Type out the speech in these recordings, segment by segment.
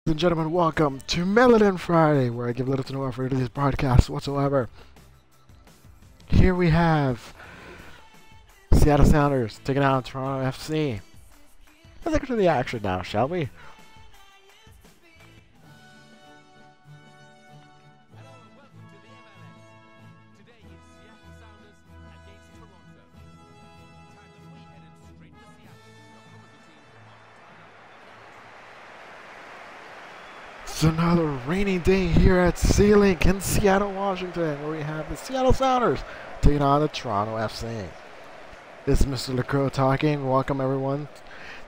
And gentlemen, welcome to Melanin Friday, where I give little to no effort to these broadcasts whatsoever. Here we have Seattle Sounders taking on Toronto FC. Let's get to the action now, shall we? It's another rainy day here at Sea-Link in Seattle, Washington, where we have the Seattle Sounders taking on the Toronto FC. This is Mr. LeCrow talking. Welcome, everyone.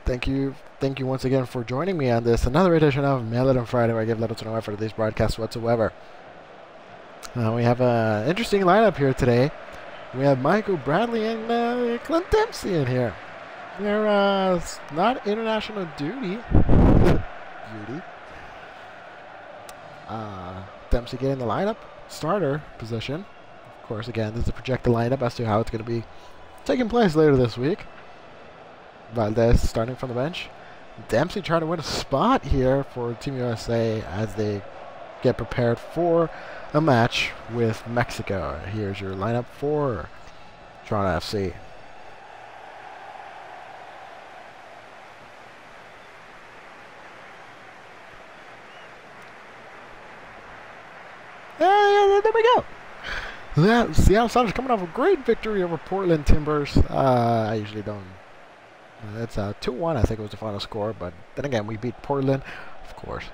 Thank you once again for joining me on this another edition of Melanin Friday, where I give little to no effort to these broadcasts whatsoever. We have an interesting lineup here today. We have Michael Bradley and Clint Dempsey in here. They're not international duty. Dempsey getting the lineup starter position. Of course, again, this is a projected lineup as to how it's going to be taking place later this week. Valdez starting from the bench. Dempsey trying to win a spot here for Team USA as they get prepared for a match with Mexico. Here's your lineup for Toronto FC. There we go. That Seattle Sounders coming off a great victory over Portland Timbers. I usually don't. It's 2-1, I think it was the final score. But then again, we beat Portland, of course.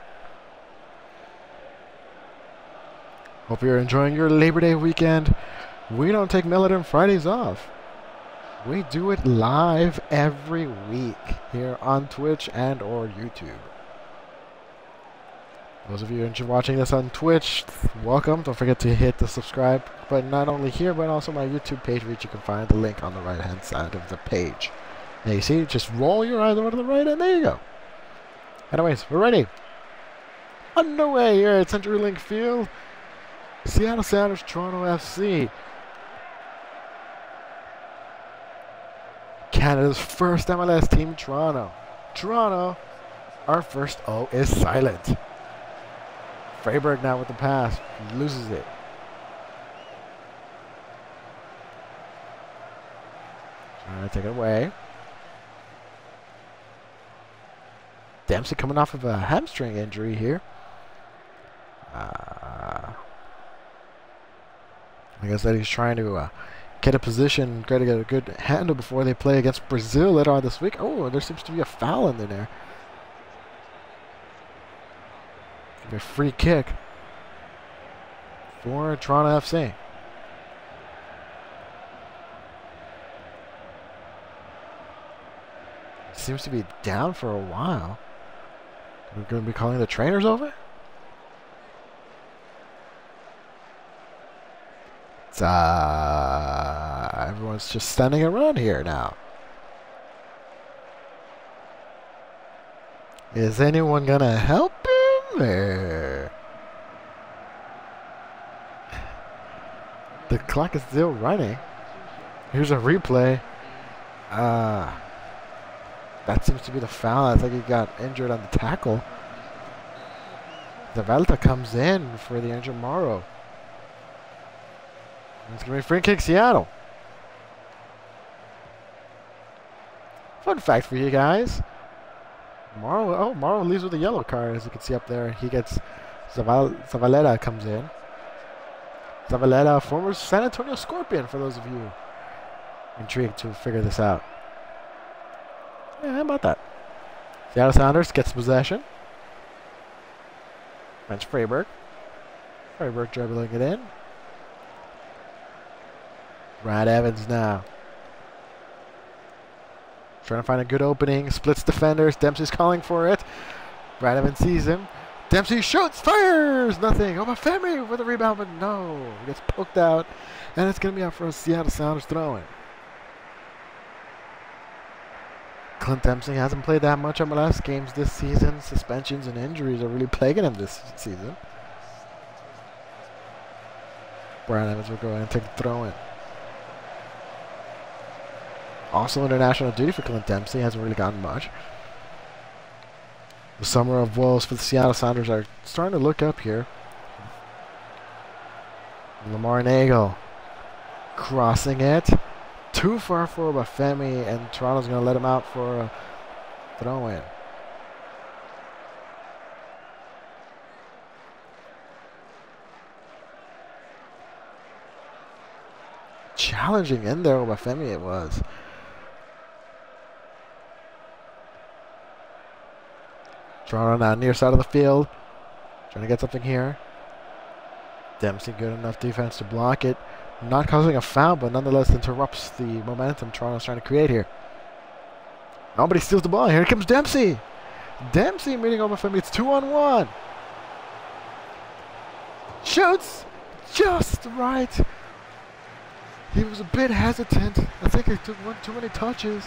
Hope you're enjoying your Labor Day weekend. We don't take Melanin Fridays off. We do it live every week here on Twitch and or YouTube. Those of you watching this on Twitch, welcome. Don't forget to hit the subscribe button, not only here, but also my YouTube page, which you can find the link on the right-hand side of the page. Now you see, just roll your eyes over to the right, and there you go. Anyways, we're ready. Underway here at CenturyLink Field. Seattle Sounders, Toronto FC. Canada's first MLS team, Toronto. Toronto, our first O is silent. Freyberg now with the pass, loses it. Trying to take it away. Dempsey coming off of a hamstring injury here. I guess that he's trying to get a position, try to get a good handle before they play against Brazil later on this week. Oh, there seems to be a foul in there. A free kick for Toronto FC. Seems to be down for a while. We're going to be calling the trainers over? It's, everyone's just standing around here now. Is anyone going to help him? There. The clock is still running. Here's a replay. That seems to be the foul. I think he got injured on the tackle. Zavaleta comes in for the injured Morrow. It's going to be free kick Seattle. Fun fact for you guys. Morrow leaves with a yellow card, as you can see up there. He gets Zavaleta comes in. Zavaleta, former San Antonio Scorpion, for those of you intrigued to figure this out. Yeah, how about that? Seattle Sounders gets possession. Bench Freyberg. Freyberg dribbling it in. Brad Evans now. Trying to find a good opening, splits defenders. Dempsey's calling for it. Brad Evans sees him. Dempsey shoots, fires, nothing. Obafemi with a rebound, but no. He gets poked out, and it's going to be out for a Seattle Sounders throw-in. Clint Dempsey hasn't played that much MLS games this season. Suspensions and injuries are really plaguing him this season. Brad Evans will go in and take the throw-in. Also international duty for Clint Dempsey. Hasn't really gotten much. The summer of woes for the Seattle Sounders are starting to look up here. Lamar Nagel crossing it. Too far for Obafemi, and Toronto's going to let him out for a throw-in. Challenging in there, Obafemi it was. Toronto now near side of the field. Trying to get something here. Dempsey good enough defense to block it. Not causing a foul, but nonetheless interrupts the momentum Toronto's trying to create here. Nobody steals the ball. Here comes Dempsey. Dempsey meeting Obafemi. It's 2-on-1. Shoots just right. He was a bit hesitant. I think he took one too many touches.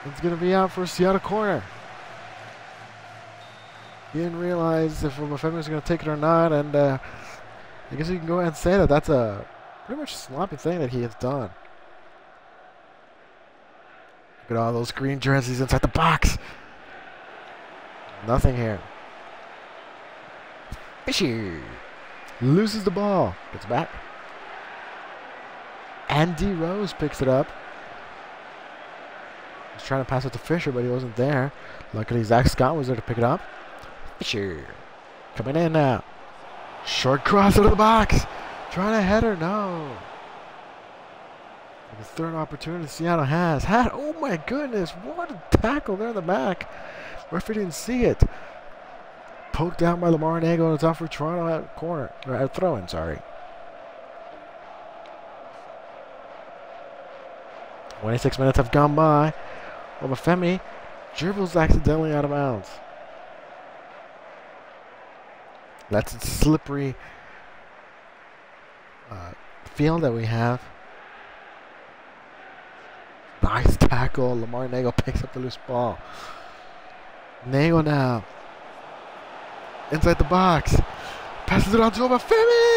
It's going to be out for a Seattle corner. He didn't realize if Obafemi was going to take it or not, and I guess you can go ahead and say that that's a pretty much sloppy thing that he has done. Look at all those green jerseys inside the box. Nothing here. Fishy loses the ball. Gets back. Andy Rose picks it up. He's trying to pass it to Fisher, but he wasn't there. Luckily, Zach Scott was there to pick it up. Fisher coming in now. Short cross out of the box. Trying to header. No. The third opportunity Seattle has. Oh my goodness. What a tackle there in the back. Referee didn't see it. Poked down by Lamar Nagel, and it's off for Toronto at corner. Or at throw-in, sorry. 26 minutes have gone by. Obafemi dribbles accidentally out of bounds. That's a slippery field that we have. Nice tackle. Lamar Nagel picks up the loose ball. Nagel now. Inside the box. Passes it on to Obafemi.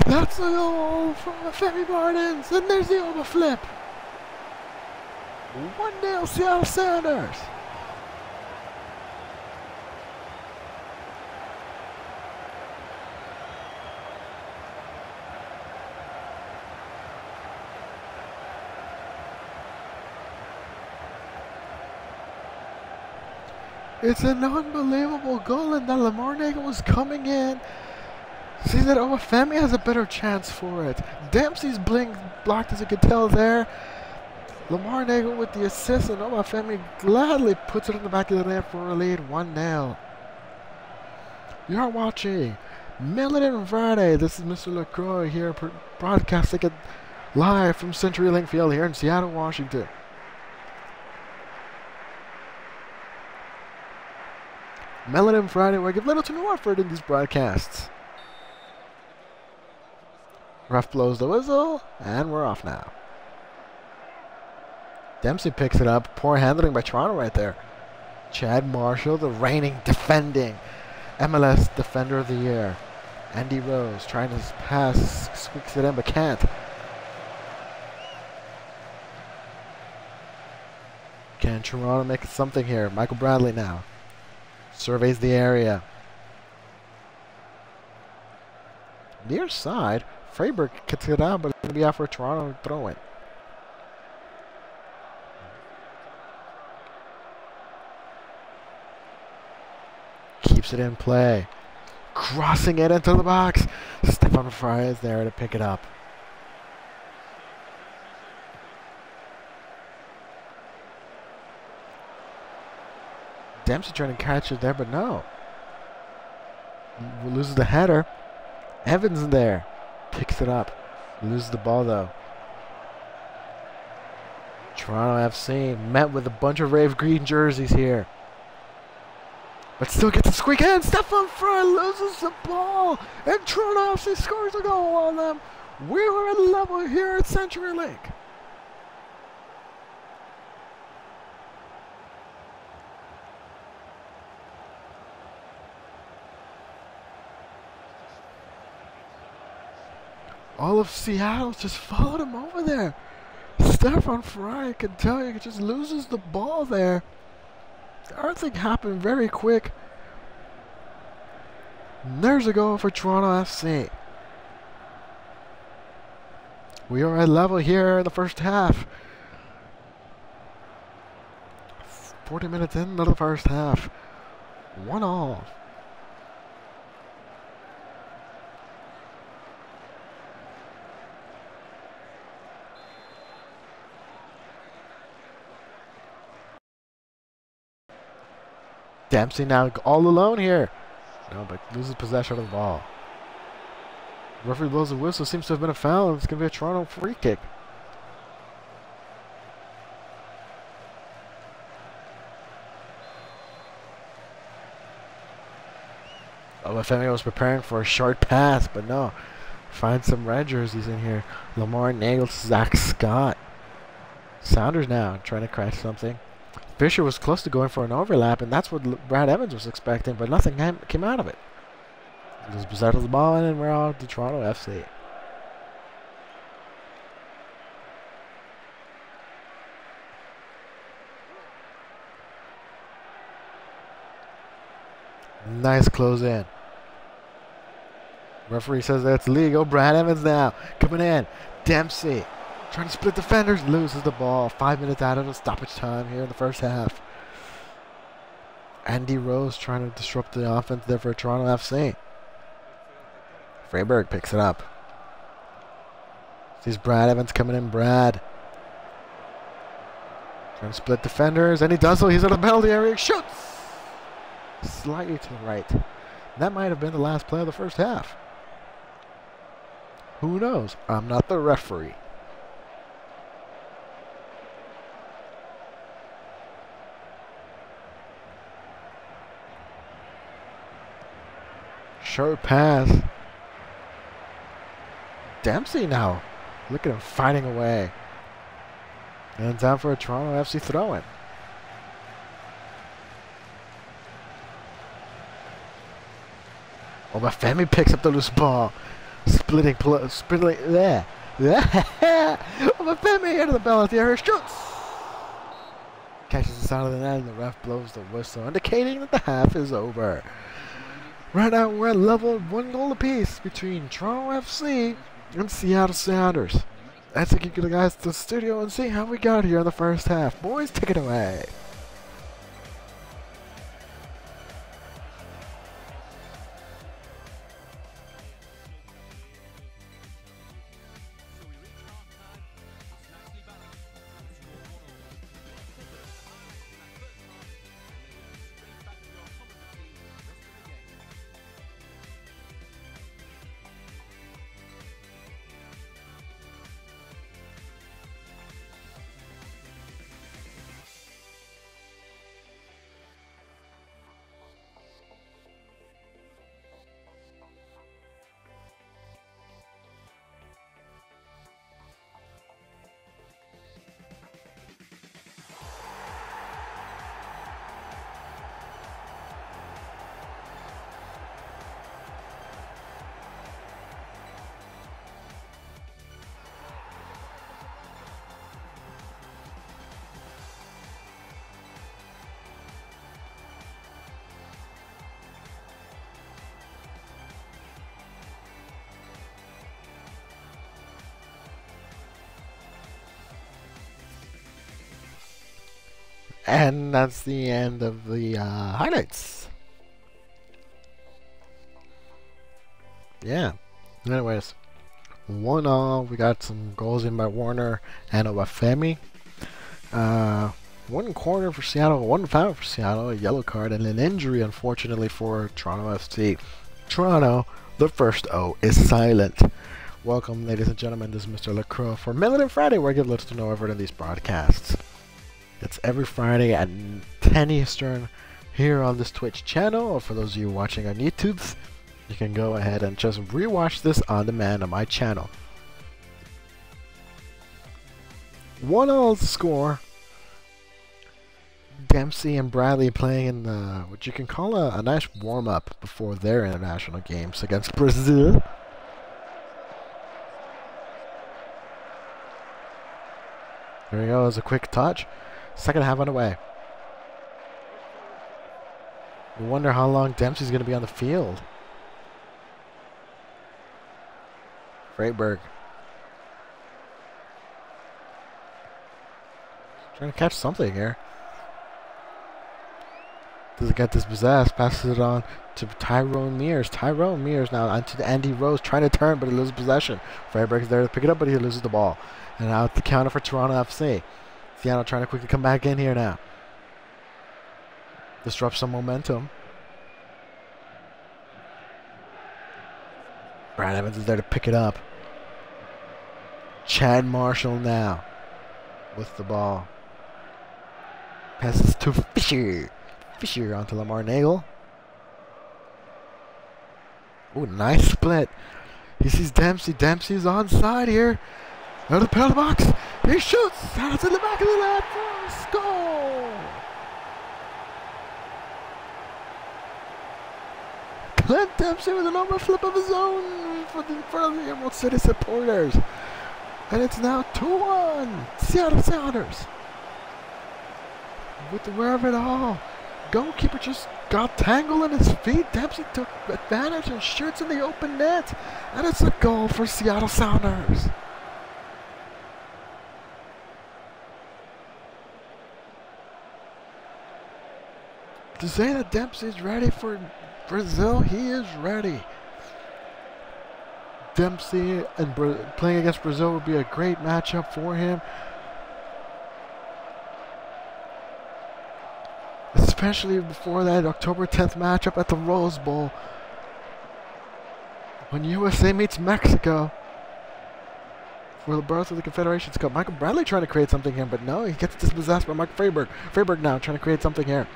That's a goal from Obafemi Martins. And there's the Oba flip. 1-0 Seattle Sounders. It's an unbelievable goal, and that Lamar Nagel was coming in. See that Obafemi has a better chance for it. Dempsey's blocked, as you can tell there. Lamar Nagel with the assist, and Obafemi gladly puts it in the back of the net for a lead, 1-0. You're watching Millen Friday. This is Mr. LeCrow here, broadcasting it live from CenturyLink Field here in Seattle, Washington. Melanin Friday, where I give little to no effort in these broadcasts. Ref blows the whistle, and we're off now. Dempsey picks it up. Poor handling by Toronto right there. Chad Marshall, the reigning, defending MLS Defender of the Year. Andy Rose trying to pass, squeaks it in, but can't. Can Toronto make something here? Michael Bradley now. Surveys the area. Near side, Freiberg gets it out, but it's going to be out for a Toronto throw-in. Keeps it in play. Crossing it into the box. Stefan Fry is there to pick it up. Dempsey trying to catch it there, but no. Loses the header. Evans in there. Picks it up. Loses the ball, though. Toronto FC met with a bunch of Rave Green jerseys here. But still gets a squeak in. Stefan Fry loses the ball. And Toronto FC scores a goal on them. We were at level here at CenturyLink. All of Seattle just followed him over there. Stefan Fry, I can tell you, just loses the ball there. Everything happened very quick. And there's a goal for Toronto FC. We are at level here in the first half. 40 minutes into the first half. 1-1. Dempsey now all alone here. No, but loses possession of the ball. Referee blows a whistle. Seems to have been a foul. It's going to be a Toronto free kick. Femi was preparing for a short pass, but no. Find some red jerseys in here. Lamar Nagel, Zach Scott. Sounders now trying to crash something. Fisher was close to going for an overlap, and that's what Brad Evans was expecting, but nothing came out of it. Just possession of the ball, and we're on to Toronto FC. Nice close in. Referee says that's legal. Brad Evans now coming in. Dempsey trying to split defenders, loses the ball. 5 minutes out of the stoppage time here in the first half. Andy Rose trying to disrupt the offense there for Toronto FC. Freiberg picks it up. Sees Brad Evans coming in. Brad trying to split defenders, and he does so. He's in the penalty area. Shoots slightly to the right. That might have been the last play of the first half. Who knows? I'm not the referee. Short pass. Dempsey now. Look at him fighting away. And down for a Toronto FC throw-in. Femi picks up the loose ball. Splitting there. Femi into the penalty area. Shoots. Catches the side of the net, and the ref blows the whistle, indicating that the half is over. Right now we're at level 1 goal apiece between Toronto FC and Seattle Sounders. Let's take you guys to the studio and see how we got here in the first half. Boys, take it away. And that's the end of the highlights. Yeah. Anyways, 1-1. We got some goals in by Warner and Obafemi. One corner for Seattle, one foul for Seattle, a yellow card, and an injury, unfortunately, for Toronto FC. Toronto, the first O is silent. Welcome, ladies and gentlemen. This is Mr. LeCrow for Militant Friday, where I give little to no effort in these broadcasts. It's every Friday at 10 Eastern here on this Twitch channel, or for those of you watching on YouTube, you can go ahead and just rewatch this on demand on my channel. 1-0 score. Dempsey and Bradley playing in what you can call a nice warm-up before their international games against Brazil. There we go. It's a quick touch. Second half underway. We wonder how long Dempsey's going to be on the field. Freiberg. Trying to catch something here. Doesn't get dispossessed. Passes it on to Tyrone Mears. Tyrone Mears now onto Andy Rose. Trying to turn, but he loses possession. Freiberg's there to pick it up, but he loses the ball. And out the counter for Toronto FC. Seattle trying to quickly come back in here now. Disrupt some momentum. Brad Evans is there to pick it up. Chad Marshall now with the ball. Passes to Fisher. Fisher onto Lamar Nagel. Ooh, nice split. He sees Dempsey. Dempsey's onside here. Out of the penalty box. He shoots. And it's in the back of the net for a score. Clint Dempsey with an overflip of his own for the front of the Emerald City supporters. And it's now 2-1. Seattle Sounders. With the wherewithal. Goalkeeper just got tangled in his feet. Dempsey took advantage and shoots in the open net. And it's a goal for Seattle Sounders. To say that Dempsey's ready for Brazil, he is ready. Dempsey and playing against Brazil would be a great matchup for him. Especially before that October 10th matchup at the Rose Bowl. When USA meets Mexico for the birth of the Confederations Cup. Michael Bradley trying to create something here, but no, he gets dispossessed by Mark Freiberg. Freiberg now trying to create something here.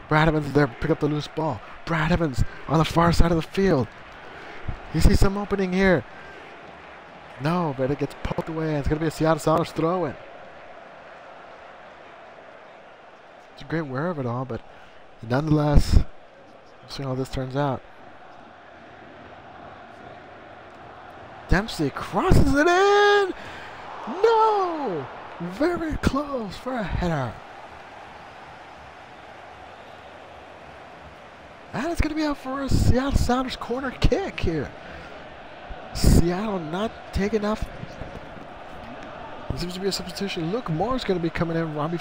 Brad Evans is there to pick up the loose ball. Brad Evans on the far side of the field. You see some opening here. No, but it gets poked away. It's going to be a Seattle Sounders throw-in. It's a great wear of it all, but nonetheless, we'll see how this turns out. Dempsey crosses it in. No! Very close for a header. And it's going to be out for a Seattle Sounders corner kick here. Seattle not taking enough. There seems to be a substitution. Luke Moore's going to be coming in. Robbie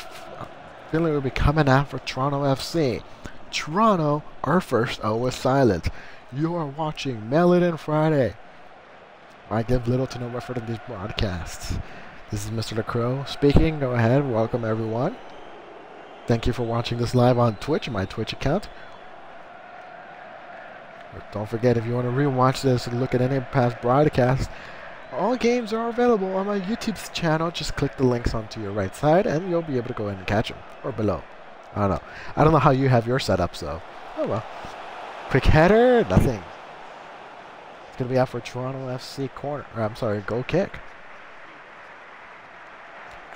Finley will be coming out for Toronto FC. Toronto, our first O is silent. You are watching Mail It In Friday. I give little to no effort in these broadcasts. This is Mr. LeCrow speaking. Go ahead. Welcome, everyone. Thank you for watching this live on Twitch, my Twitch account. Don't forget, if you want to rewatch this and look at any past broadcasts, all games are available on my YouTube channel. Just click the links onto your right side and you'll be able to go in and catch them. Or below. I don't know. I don't know how you have your setup, so. Oh well. Quick header, nothing. It's going to be out for Toronto FC corner. Or, I'm sorry, goal kick.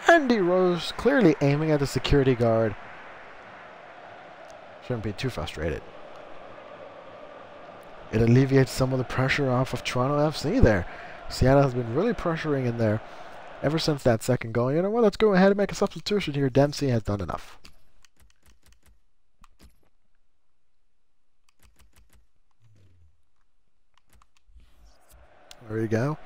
Andy Rose clearly aiming at the security guard. Shouldn't be too frustrated. It alleviates some of the pressure off of Toronto FC there. Seattle has been really pressuring in there ever since that second goal. You know what? Let's go ahead and make a substitution here. Dempsey has done enough. There you go.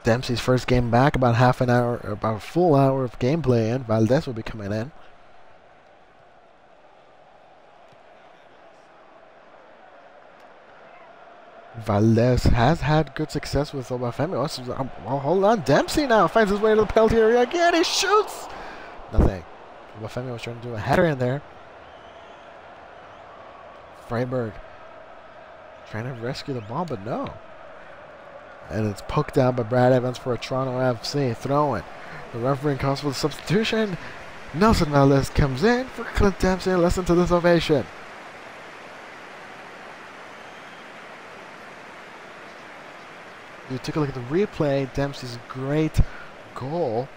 Dempsey's first game back, about half an hour, about a full hour of gameplay in. Valdez will be coming in. Valdez has had good success with Obafemi. Oh, hold on. Dempsey now finds his way to the penalty area again. He shoots. Nothing. Obafemi was trying to do a header in there. Freiberg trying to rescue the ball, but no. And it's poked down by Brad Evans for a Toronto FC throw-in. The referee calls for the substitution. Nelson Valdez comes in for Clint Dempsey. Listen to this ovation. You take a look at the replay. Dempsey's great goal.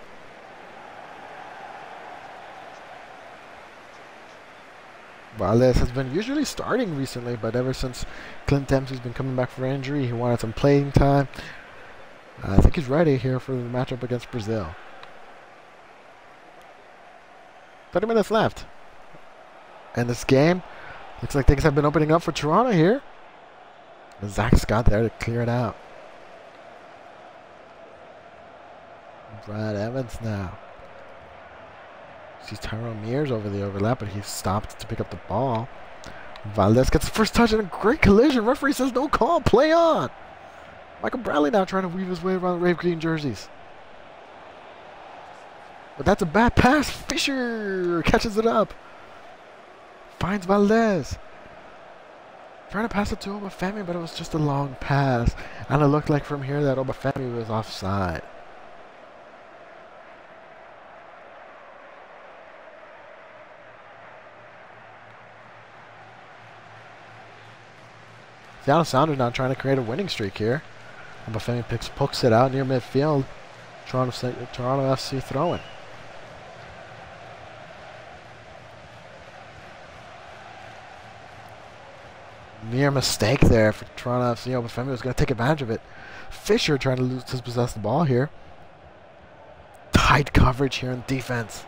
Valdez has been usually starting recently, but ever since Clint Dempsey's been coming back from injury, he wanted some playing time. I think he's ready here for the matchup against Brazil. 30 minutes left. And this game, looks like things have been opening up for Toronto here. And Zach Scott there to clear it out. Brad Evans now. Sees Tyrone Mears over the overlap, but he stopped to pick up the ball. Valdez gets the first touch and a great collision. Referee says no call, play on. Michael Bradley now trying to weave his way around the Rave Green jerseys. But that's a bad pass. Fisher catches it up. Finds Valdez. Trying to pass it to Obafemi, but it was just a long pass. And it looked like from here that Obafemi was offside. Seattle Sounders now trying to create a winning streak here. Obafemi pokes it out near midfield. Toronto FC throwing. Near mistake there for Toronto FC. Obafemi was going to take advantage of it. Fisher trying to dispossess the ball here. Tight coverage here in defense.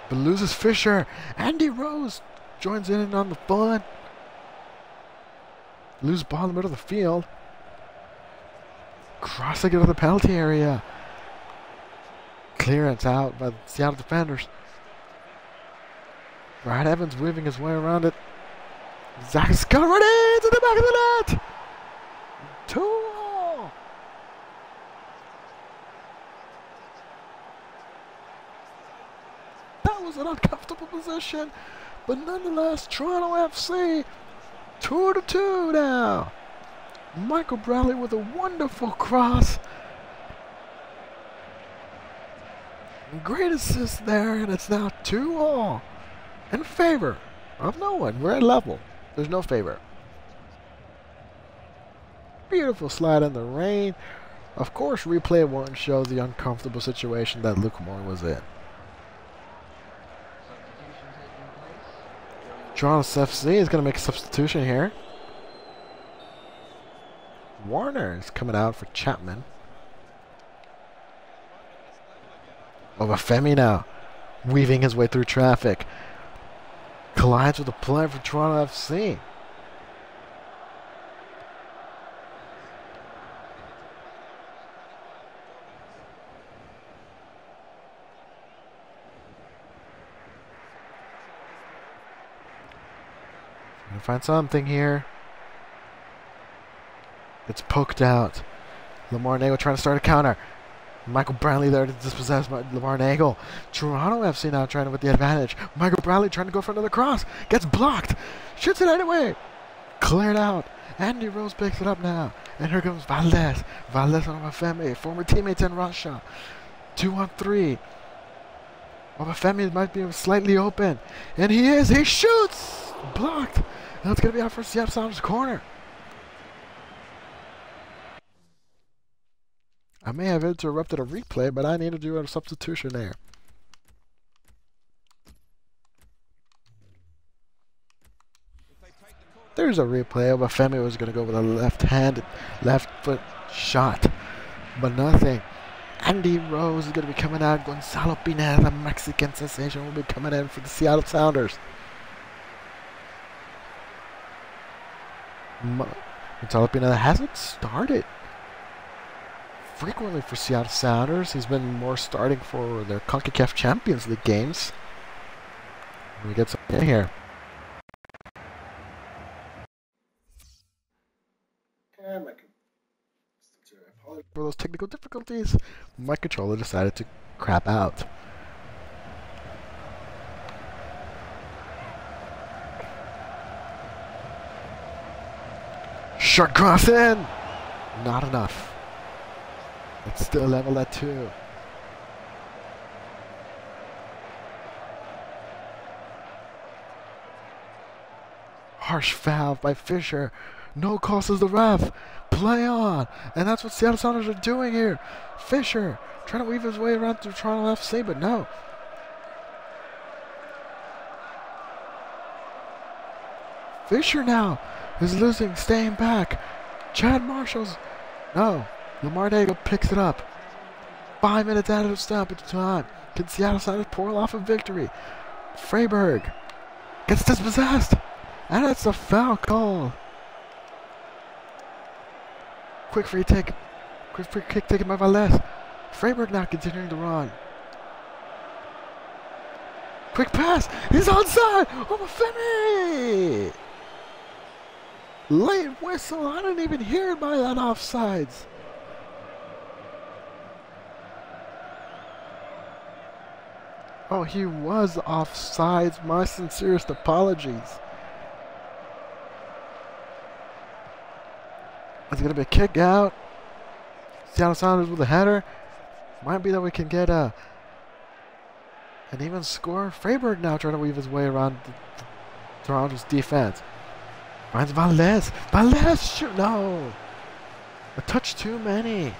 But loses Fisher. Andy Rose joins in on the fun. Lose ball in the middle of the field. Crossing into the penalty area. Clearance out by the Seattle defenders. Brad Evans weaving his way around it. Zach Scott running into the back of the net. 2-0. That was an uncomfortable position, but nonetheless, Toronto FC 2-2 now. Michael Bradley with a wonderful cross. Great assist there, and it's now 2-2 in favor of no one. We're at level. There's no favor. Beautiful slide in the rain. Of course, replay won't show the uncomfortable situation that Luke Moore was in. Toronto FC is going to make a substitution here. Warner is coming out for Chapman. Obafemi now, weaving his way through traffic. Collides with a play for Toronto FC. Trying to find something here. It's poked out. Lamar Nagel trying to start a counter. Michael Bradley there to dispossess Lamar Nagel. Toronto FC now trying to with the advantage. Michael Bradley trying to go for another cross. Gets blocked. Shoots it anyway. Cleared out. Andy Rose picks it up now. And here comes Valdez. Valdez on Obafemi, former teammates in Russia. 2-on-3. Obafemi might be slightly open. And he is. He shoots. Blocked. And it's going to be out for Seattle Sounders corner. I may have interrupted a replay, but I need to do a substitution there. There's a replay. Obafemi was going to go with a left foot shot, but nothing. Andy Rose is going to be coming out. Gonzalo Pineda, the Mexican sensation, will be coming in for the Seattle Sounders. Gonzalo Pineda hasn't started frequently for Seattle Sounders. He's been more starting for their CONCACAF Champions League games. We get some in here. And for those technical difficulties, my controller decided to crap out. Short cross in! Not enough. It's still level at 2. Harsh foul by Fisher. No call says the ref. Play on. And that's what Seattle Sounders are doing here. Fisher trying to weave his way around through Toronto FC, but no. Fisher now is losing, staying back. Chad Marshall's... No. Lamar Dago picks it up. 5 minutes out of stoppage time. Can Seattle Sounders pull off a victory? Freiberg gets dispossessed. And it's a foul call. Quick free kick taken by Valles. Freiberg now continuing to run. Quick pass. He's onside. Obafemi. Late whistle. I didn't even hear it by that offsides. Oh, he was offsides. My sincerest apologies. It's going to be a kick out. Seattle Sounders with a header. Might be that we can get an even score. Freiberg now trying to weave his way around Toronto's defense. Finds Valles. Valles, shoot. No. A touch too many.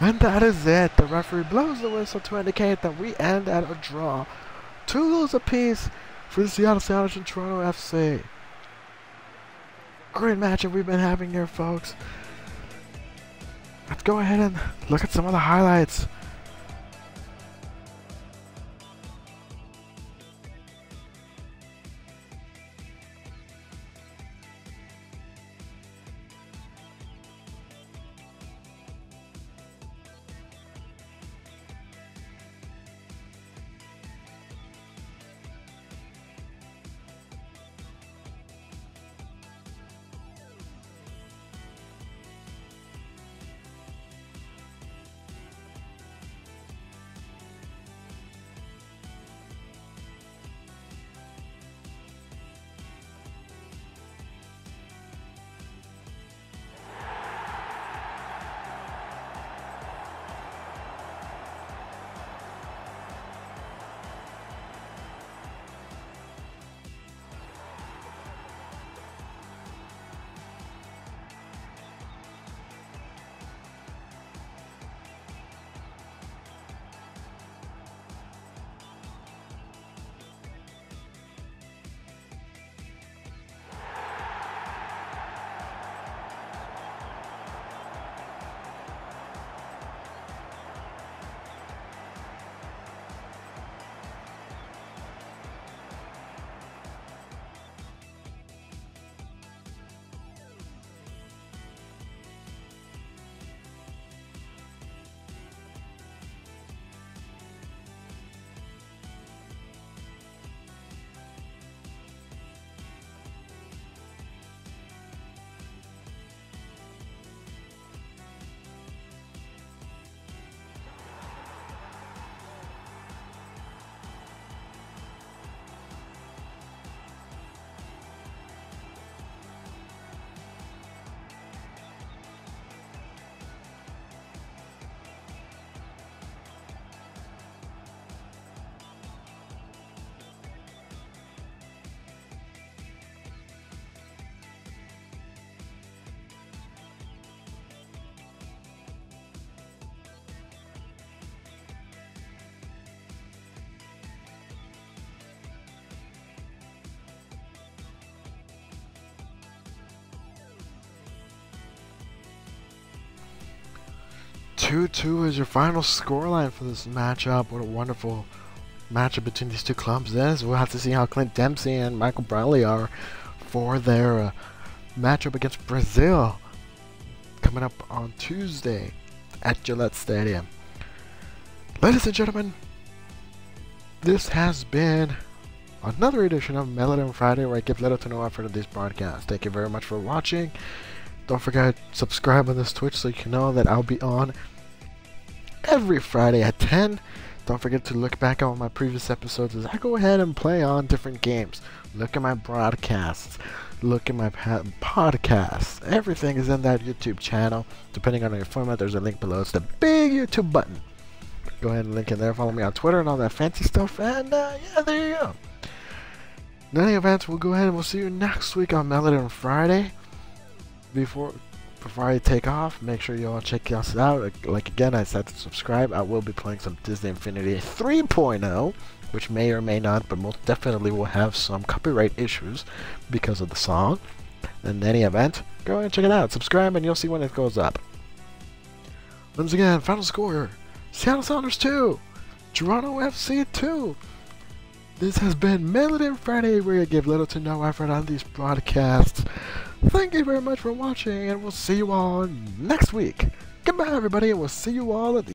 And that is it. The referee blows the whistle to indicate that we end at a draw. 2 goals apiece for the Seattle Sounders and Toronto FC. Great matchup we've been having here, folks. Let's go ahead and look at some of the highlights. Two is your final scoreline for this matchup. What a wonderful matchup between these two clubs is. We'll have to see how Clint Dempsey and Michael Brownlee are for their matchup against Brazil coming up on Tuesday at Gillette Stadium. Ladies and gentlemen, this has been another edition of Melody on Friday, where I give little to no effort to these broadcasts. Thank you very much for watching. Don't forget to subscribe on this Twitch so you can know that I'll be on every Friday at 10. Don't forget to look back on my previous episodes as I go ahead and play on different games. Look at my broadcasts. Look at my podcasts. Everything is in that YouTube channel. Depending on your format, there's a link below. It's the big YouTube button. Go ahead and link in there. Follow me on Twitter and all that fancy stuff. And yeah, there you go. In any event, we'll go ahead and we'll see you next week on Melody on Friday. Before I take off, make sure you all check us out. Like again, I said to subscribe. I will be playing some Disney Infinity 3.0, which may or may not, but most definitely will have some copyright issues because of the song. In any event, go ahead and check it out. Subscribe and you'll see when it goes up. Once again, final score, Seattle Sounders 2, Toronto FC 2. This has been Melody and Friday, where you give little to no effort on these broadcasts. Thank you very much for watching, and we'll see you all next week. Goodbye, everybody, and we'll see you all at the